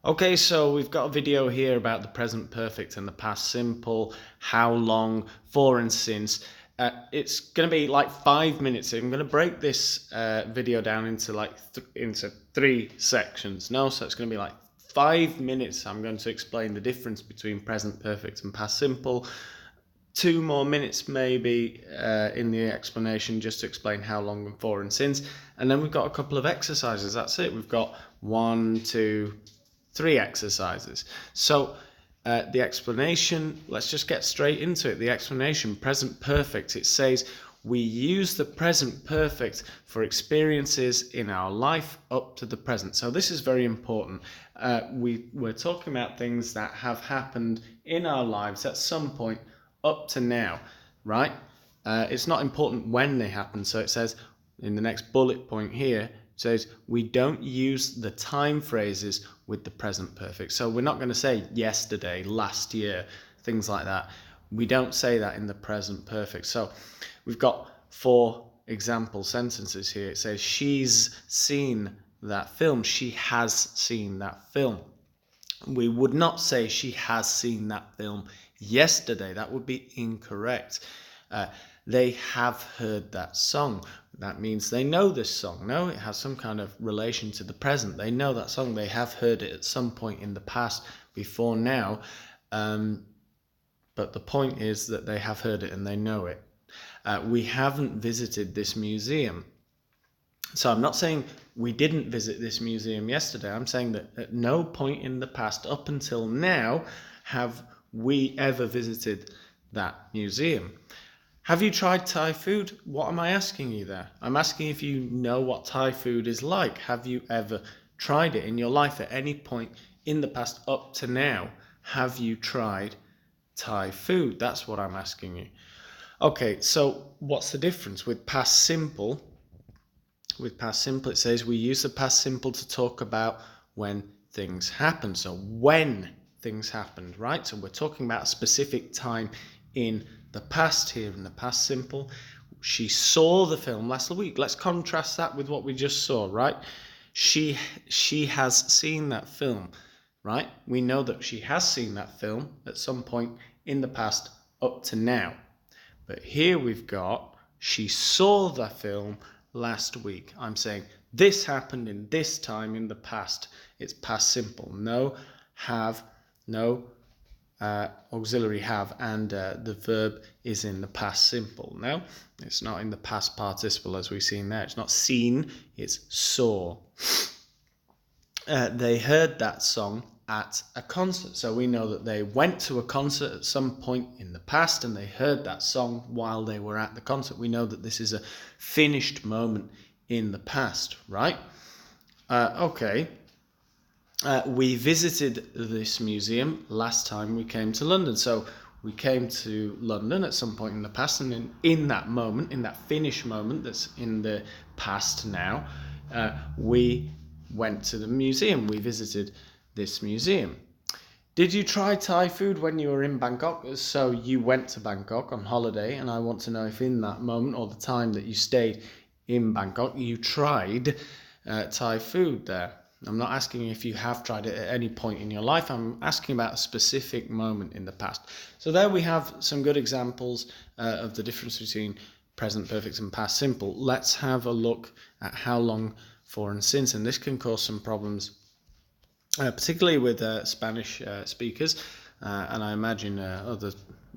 Okay, so we've got a video here about the present perfect and the past simple, how long, for and since. It's going to be like 5 minutes. I'm going to break this video down into into 3 sections. No, so it's going to be like 5 minutes. I'm going to explain the difference between present perfect and past simple. 2 more minutes maybe in the explanation just to explain how long and for and since. And then we've got a couple of exercises. That's it. We've got 1, 2, 3 exercises. So the explanation, let's just get straight into it. The explanation, present perfect, it says we use the present perfect for experiences in our life up to the present. So this is very important. We're talking about things that have happened in our lives at some point up to now, right? It's not important when they happen. So it says in the next bullet point here, says we don't use the time phrases with the present perfect. So we're not going to say yesterday, last year, things like that. We don't say that in the present perfect. So we've got 4 example sentences here. It says she's seen that film. She has seen that film. We would not say she has seen that film yesterday. That would be incorrect. They have heard that song. That means they know this song. No, it has some kind of relation to the present. They know that song. They have heard it at some point in the past before now. But the point is that they have heard it and they know it. We haven't visited this museum. So I'm not saying we didn't visit this museum yesterday. I'm saying that at no point in the past up until now have we ever visited that museum. Have you tried Thai food? What am I asking you there? I'm asking if you know what Thai food is like. Have you ever tried it in your life at any point in the past up to now? Have you tried Thai food? That's what I'm asking you. Okay, so what's the difference with past simple? With past simple, it says we use the past simple to talk about when things happen. So when things happened, right? So we're talking about a specific time in the past here in the past simple. She saw the film last week. Let's contrast that with what we just saw, right? She has seen that film, right? We know that she has seen that film at some point in the past up to now. But here we've got she saw the film last week. I'm saying this happened in this time in the past. It's past simple. No have, no auxiliary have, and the verb is in the past simple. No, it's not in the past participle as we've seen there. It's not seen, it's saw. They heard that song at a concert. So we know that they went to a concert at some point in the past and they heard that song while they were at the concert. We know that this is a finished moment in the past, right? Okay. We visited this museum last time we came to London. So we came to London at some point in the past, and in that moment, in that finished moment that's in the past now, we went to the museum. We visited this museum. Did you try Thai food when you were in Bangkok? So you went to Bangkok on holiday, and I want to know if in that moment or the time that you stayed in Bangkok, you tried Thai food there. I'm not asking if you have tried it at any point in your life. I'm asking about a specific moment in the past. So there we have some good examples of the difference between present perfect and past simple. Let's have a look at how long, for and since. And this can cause some problems, particularly with Spanish speakers, and I imagine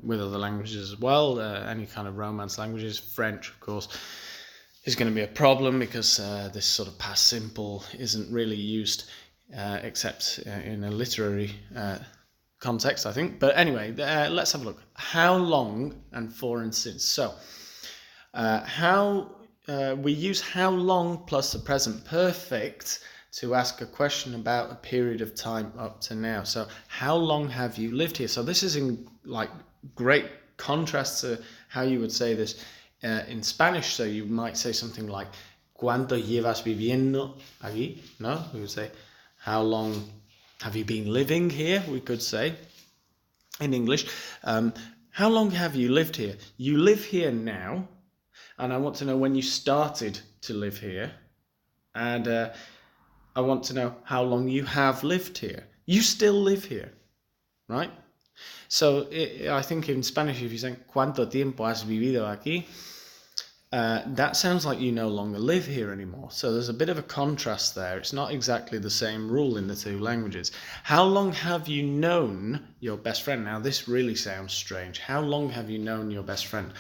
with other languages as well, any kind of Romance languages. French, of course, is going to be a problem because this sort of past simple isn't really used except in a literary context, I think. But anyway, let's have a look. How long and for and since. So we use how long plus the present perfect to ask a question about a period of time up to now. So how long have you lived here? So this is in like great contrast to how you would say this in Spanish. So you might say something like ¿Cuánto llevas viviendo aquí? No, we would say how long have you been living here? We could say in English. How long have you lived here? You live here now, and I want to know when you started to live here, and I want to know how long you have lived here. You still live here, right? So I think in Spanish, if you say, ¿cuánto tiempo has vivido aquí? That sounds like you no longer live here anymore. So there's a bit of a contrast there. It's not exactly the same rule in the two languages. How long have you known your best friend? Now, this really sounds strange. How long have you known your best friend?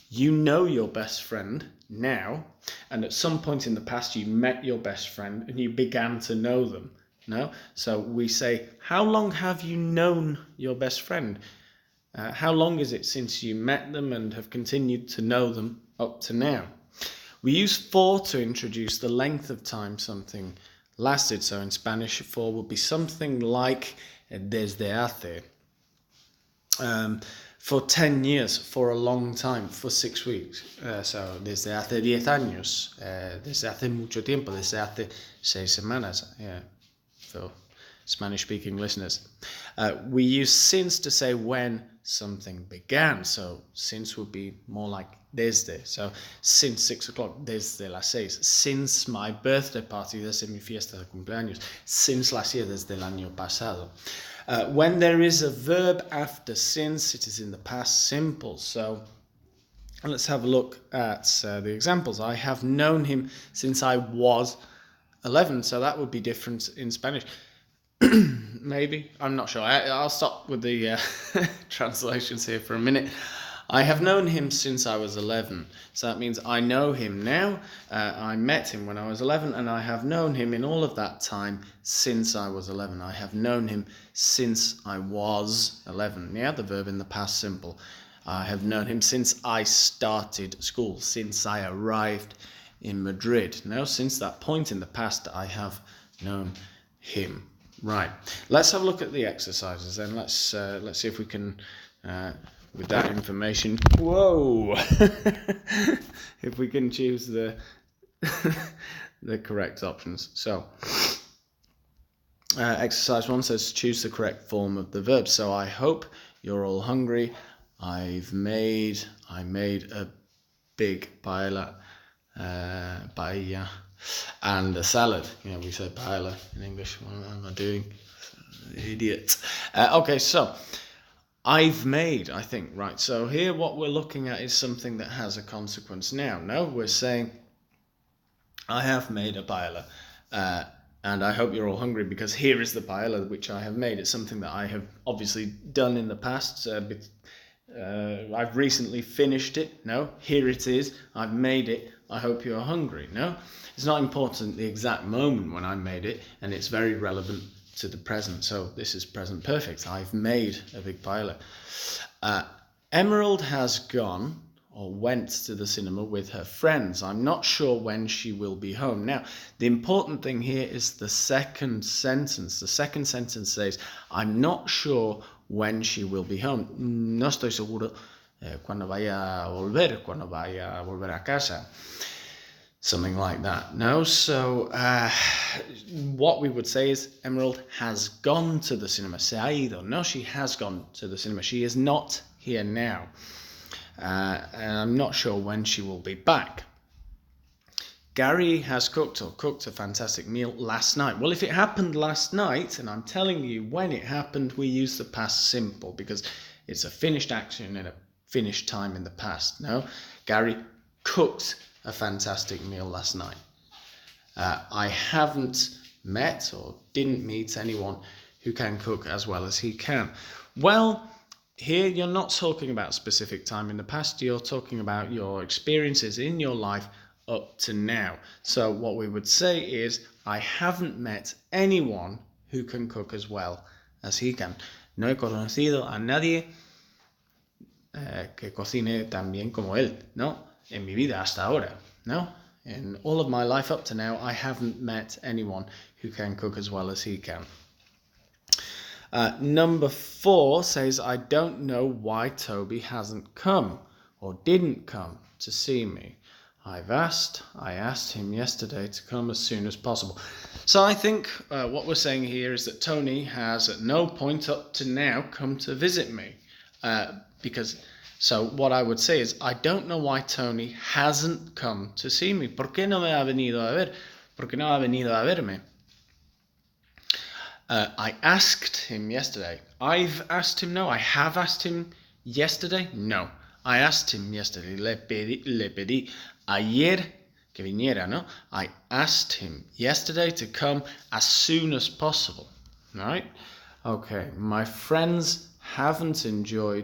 You know your best friend now, and at some point in the past you met your best friend and you began to know them. No? So we say, how long have you known your best friend? How long is it since you met them and have continued to know them up to now? We use for to introduce the length of time something lasted. So in Spanish, for would be something like desde hace. For 10 years, for a long time, for 6 weeks. So desde hace 10 años, desde hace mucho tiempo, desde hace 6 semanas. Yeah, for Spanish-speaking listeners. We use since to say when something began. So since would be more like desde. So since 6 o'clock, desde las 6. Since my birthday party, desde mi fiesta de cumpleaños. Since last year, desde el año pasado. When there is a verb after since, it is in the past simple. So let's have a look at the examples. I have known him since I was 11. So that would be different in Spanish. Maybe, I'm not sure. I'll stop with the translations here for a minute. I have known him since I was 11. So that means I know him now. I met him when I was 11, and I have known him in all of that time since I was 11. I have known him since I was 11. Yeah, the verb in the past simple. I have known him since I started school, since I arrived in Madrid. No, since that point in the past, I have known him. Right, let's have a look at the exercises then. Let's see if we can, with that information, whoa, if we can choose the the correct options. So, exercise 1 says choose the correct form of the verb. So I hope you're all hungry. I made a big paella, and a salad. You know, we say paella in English. What am I doing? Idiot. Okay, so I've made, I think, right. So here what we're looking at is something that has a consequence now. No, we're saying I have made a paella, and I hope you're all hungry because here is the paella which I have made. It's something that I have obviously done in the past. I've recently finished it. No, here it is. I've made it. I hope you're hungry. No, it's not important the exact moment when I made it, and it's very relevant to the present. So this is present perfect. I've made a big paella. Emerald has gone or went to the cinema with her friends. I'm not sure when she will be home. Now, the important thing here is the second sentence. The second sentence says, I'm not sure when she will be home. No estoy seguro cuando vaya a volver a casa. Something like that. No, so what we would say is Emerald has gone to the cinema. Se ha ido. No, she has gone to the cinema. She is not here now. And I'm not sure when she will be back. Gary has cooked a fantastic meal last night. Well, if it happened last night, and I'm telling you when it happened, we use the past simple because it's a finished action in a finished time in the past. No, Gary cooked a fantastic meal last night. I haven't met or didn't meet anyone who can cook as well as he can. Well, here you're not talking about a specific time in the past. You're talking about your experiences in your life up to now. So what we would say is, I haven't met anyone who can cook as well as he can. No he conocido a nadie que cocine tan bien como él, ¿no? En mi vida hasta ahora, ¿no? In all of my life up to now, I haven't met anyone who can cook as well as he can. Number 4 says, I don't know why Toby hasn't come or didn't come to see me. I asked him yesterday to come as soon as possible. So I think what we're saying here is that Tony has at no point up to now come to visit me. So what I would say is, I don't know why Tony hasn't come to see me. ¿Por qué no me ha venido a ver? ¿Por qué no ha venido a verme? I asked him yesterday. I've asked him. No, I have asked him yesterday. No, I asked him yesterday. Le pedí ayer que viniera, no? I asked him yesterday to come as soon as possible. Right? Okay, my friends didn't enjoy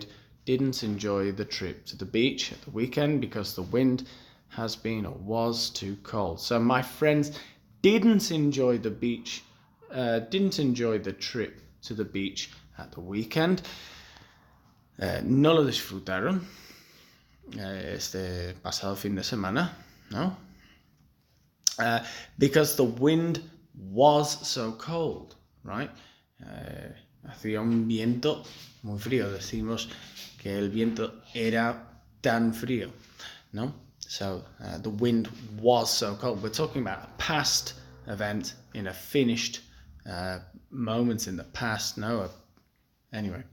the trip to the beach at the weekend because the wind has been or was too cold. So my friends didn't enjoy the trip to the beach at the weekend. No lo disfrutaron este pasado fin de semana, no? Because the wind was so cold, right? Hacía un viento muy frío. Decimos que el viento era tan frío, no? So the wind was so cold. We're talking about a past event in a finished moment in the past. No, anyway.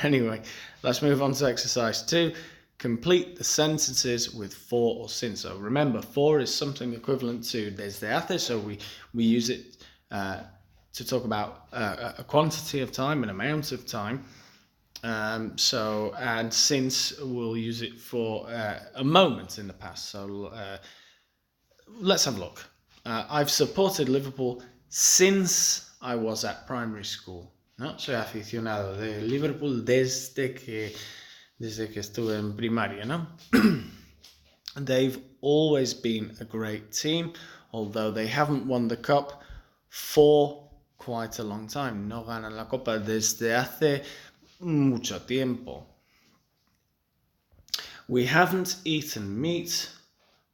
Anyway, let's move on to exercise 2. Complete the sentences with for or since. So remember, for is something equivalent to desde hace, so we use it to talk about a quantity of time, an amount of time. And since we'll use it for a moment in the past. So let's have a look. I've supported Liverpool since I was at primary school. ¿No? Soy aficionado de Liverpool desde que estuve en primaria, ¿no? They've always been a great team, although they haven't won the cup for quite a long time. No ganan la copa desde hace mucho tiempo. We haven't eaten meat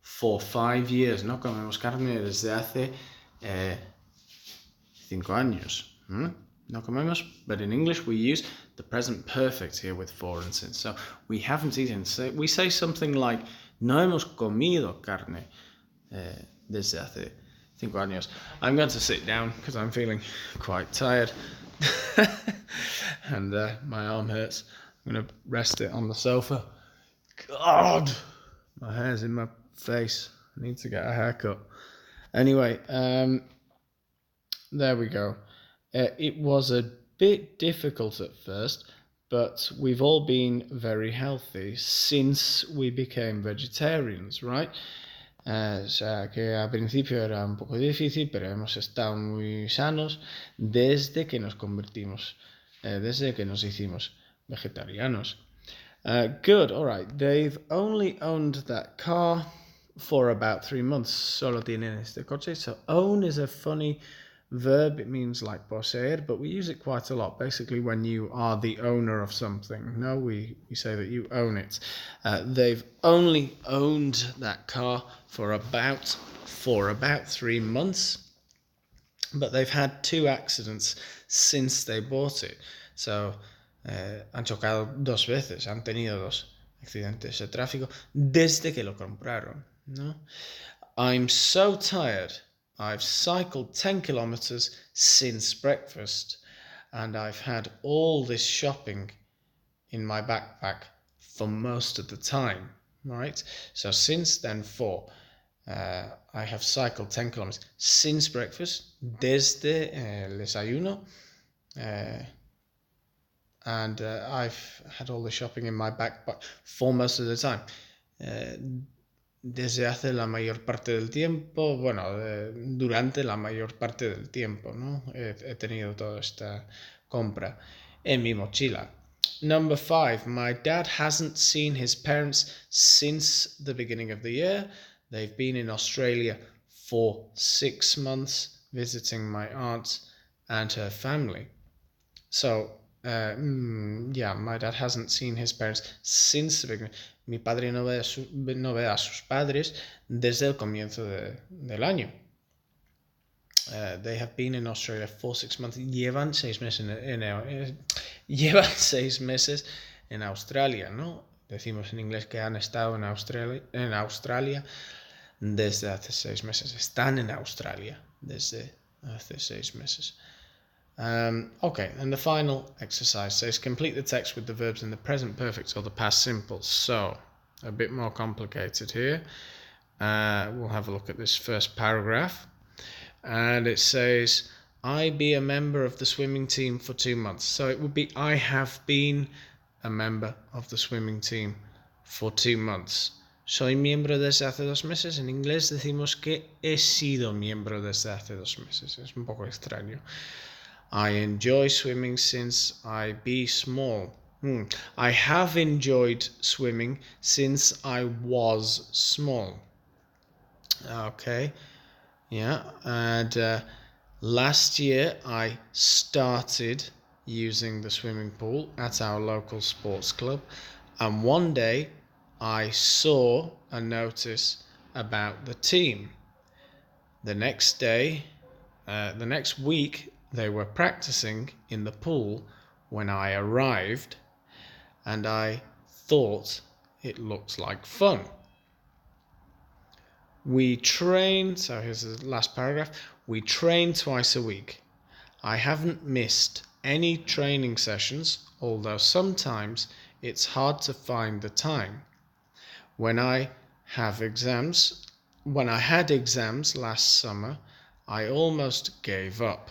for 5 years. No comemos carne desde hace 5 años. No comemos, but in English we use the present perfect here with for and since. So we haven't eaten. So we say something like no hemos comido carne desde hace 5 años. I'm going to sit down because I'm feeling quite tired and my arm hurts. I'm going to rest it on the sofa. God, my hair's in my face. I need to get a haircut. Anyway, there we go. It was a bit difficult at first, but we've all been very healthy since we became vegetarians, right? O sea, que al principio era un poco difícil, pero hemos estado muy sanos desde que nos hicimos vegetarianos. Good, all right. They've only owned that car for about 3 months. Solo tienen este coche. So own is a funny verb. It means like poseer, but we use it quite a lot. Basically, when you are the owner of something. No, we say that you own it. They've only owned that car for about 3 months, but they've had 2 accidents since they bought it. So han chocado 2 veces, han tenido 2 accidentes de tráfico desde que lo compraron, ¿no? I'm so tired. I've cycled 10 kilometers since breakfast, and I've had all this shopping in my backpack for most of the time, right? So since then, for. I have cycled 10 kilometers since breakfast, desde el desayuno, and I've had all the shopping in my backpack for most of the time. Desde hace la mayor parte del tiempo, durante la mayor parte del tiempo, ¿no? He tenido toda esta compra en mi mochila. Number 5, my dad hasn't seen his parents since the beginning of the year. They've been in Australia for 6 months, visiting my aunt and her family. So, my dad hasn't seen his parents since the beginning. Mi padre no ve a sus padres desde el comienzo del año. They have been in Australia for 6 months. Llevan 6 meses en Australia, ¿no? Decimos en inglés que han estado en Australia desde hace 6 meses. Están en Australia desde hace 6 meses. Okay, and the final exercise says complete the text with the verbs in the present perfect or the past simple. So, a bit more complicated here. We'll have a look at this first paragraph. And it says, I be a member of the swimming team for 2 months. So it would be I have been a member of the swimming team for 2 months. Soy miembro desde hace 2 meses. En inglés decimos que he sido miembro desde hace 2 meses. Es un poco extraño. I enjoy swimming since I be small. I have enjoyed swimming since I was small. Okay. Yeah. And last year I started using the swimming pool at our local sports club. And one day I saw a notice about the team. The next week, they were practicing in the pool when I arrived, and I thought it looked like fun. We train, so here's the last paragraph. We train twice a week. I haven't missed any training sessions, although sometimes it's hard to find the time. When I had exams last summer, I almost gave up.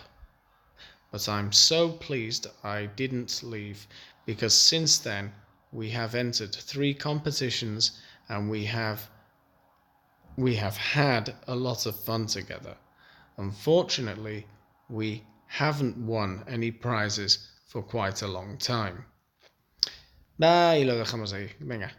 But I'm so pleased I didn't leave, because since then we have entered 3 competitions and we have had a lot of fun together. Unfortunately, we haven't won any prizes for quite a long time. Y lo dejamos ahí. Venga.